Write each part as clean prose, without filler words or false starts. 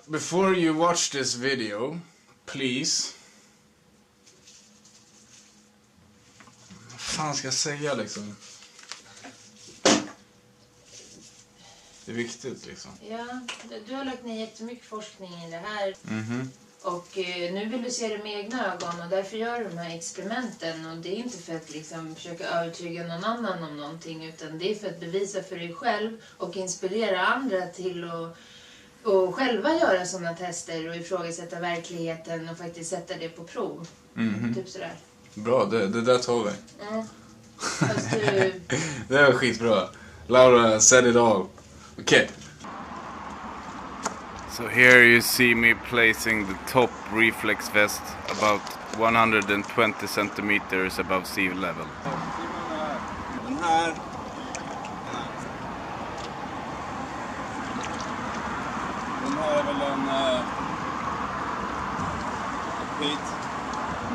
before you watch this video, please. Vad fan ska jag säga liksom? Det är viktigt liksom. Ja, du har lagt ner jättemycket forskning i det här. Och nu vill du se det med egna ögon och därför gör du de här experimenten. Och det är inte för att liksom försöka övertyga någon annan om någonting, utan det är för att bevisa för dig själv och inspirera andra till att och själva göra sådana tester och ifrågasätta verkligheten och faktiskt sätta det på prov. Typ sådär. Bra, det där tar vi. Fast du... Det var skitbra. Laura said it all. Okay. So here you see me placing the top reflex vest about 120 centimeters above sea level. Den här. Den här är väl en pit.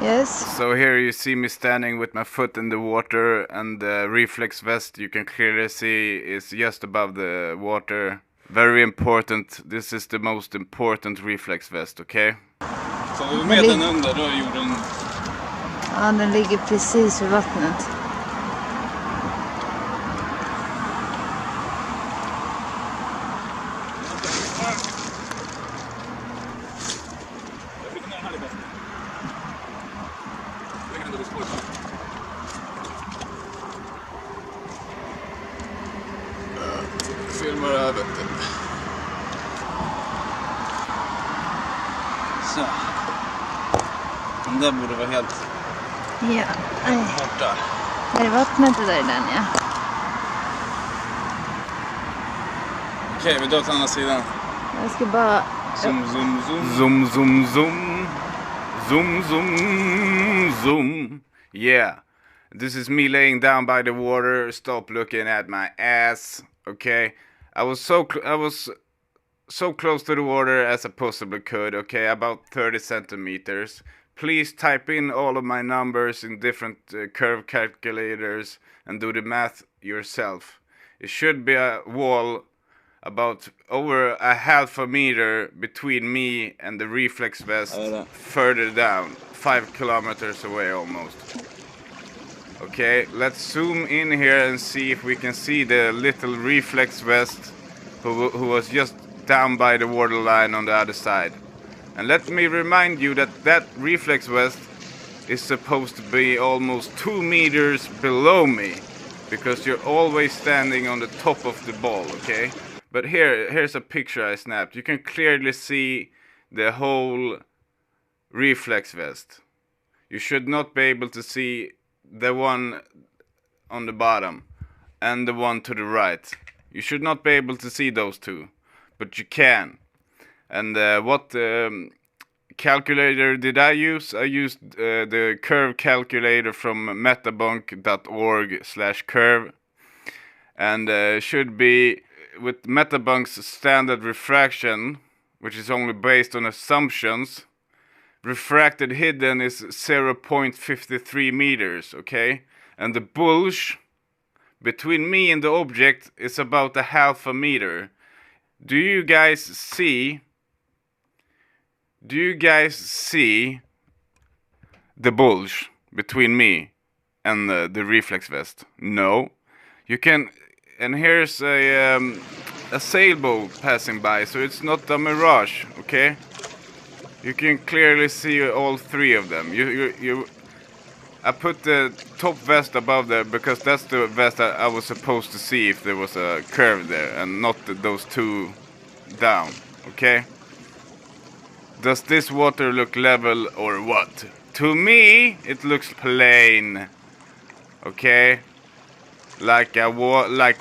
Yes. So here you see me standing with my foot in the water, and the reflex vest you can clearly see is just above the water. Very important. This is the most important reflex vest, okay? Så med den under då är jorden... Ja, den ligger precis vid vattnet. Filmar det här, vet du. Så. Den där borde vara helt borta. Där är vattnet och där är den, ja. Okej, vi drar till andra sidan. Jag ska bara... Zoom, zoom, zoom. Zoom, zoom, zoom. Zoom, zoom, zoom. Yeah. This is me laying down by the water. Stop looking at my ass. Okay. I was so close to the water as I possibly could, okay, about 30 centimeters. Please type in all of my numbers in different curve calculators and do the math yourself. It should be a wall about over a half a meter between me and the reflex vest further down, 5 kilometers away almost. Okay, let's zoom in here and see if we can see the little reflex vest who was just down by the waterline on the other side. And let me remind you that reflex vest is supposed to be almost 2 meters below me, because you're always standing on the top of the ball, okay? But here's a picture I snapped. You can clearly see the whole reflex vest. You should not be able to see the one on the bottom and the one to the right. You should not be able to see those two, but you can. And what calculator did I use? I used the curve calculator from metabunk.org/curve, and should be with Metabunk's standard refraction, which is only based on assumptions. Refracted hidden is 0.53 meters, okay? And the bulge between me and the object is about a half a meter. Do you guys see the bulge between me and the reflex vest? No. You can, and here's a sailboat passing by, so it's not a mirage, okay? You can clearly see all three of them. I put the top vest above there because that's the vest I was supposed to see if there was a curve there, and not those two down, okay? Does this water look level or what? To me, it looks plain, okay? Like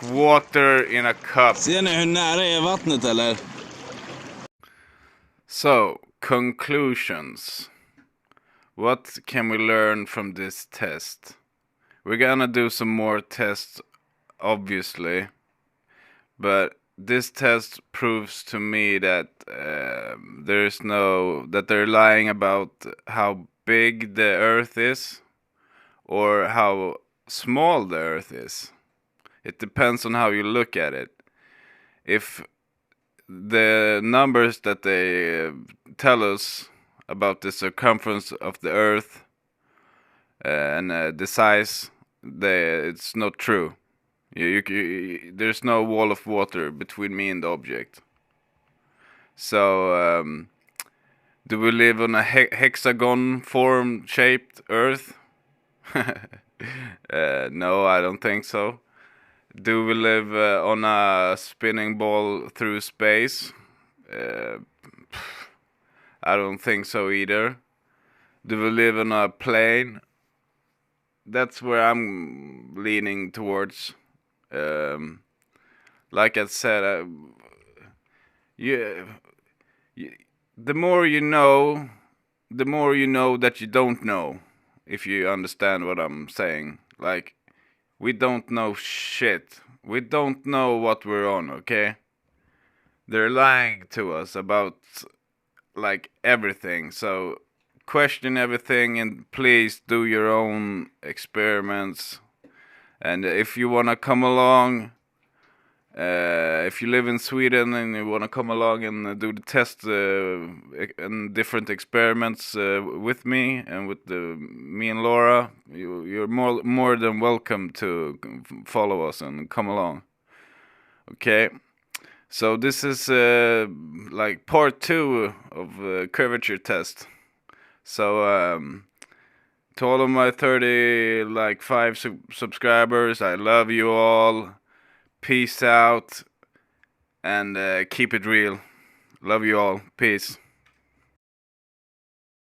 water in a cup. Ser ni hur nära är vattnet eller? So, conclusions. What can we learn from this test? We're gonna do some more tests, obviously, but this test proves to me that that they're lying about how big the Earth is or how small the Earth is. It depends on how you look at it. If the numbers that they tell us about the circumference of the Earth and the size, it's not true. There's no wall of water between me and the object. So, do we live on a hexagon form shaped Earth? No, I don't think so. Do we live on a spinning ball through space? I don't think so either. Do we live on a plane? That's where I'm leaning towards. Like I said, the more you know that you don't know, if you understand what I'm saying. Like, we don't know shit. We don't know what we're on, okay? They're lying to us about, like, everything. So, question everything and please do your own experiments. And if you want to come along, if you live in Sweden and you want to come along and do the test and different experiments with me and with me and Laura, you're more than welcome to follow us and come along. Okay, so this is like part 2 of curvature test. So to all of my 5 subscribers, I love you all. Peace out, and keep it real. Love you all. Peace.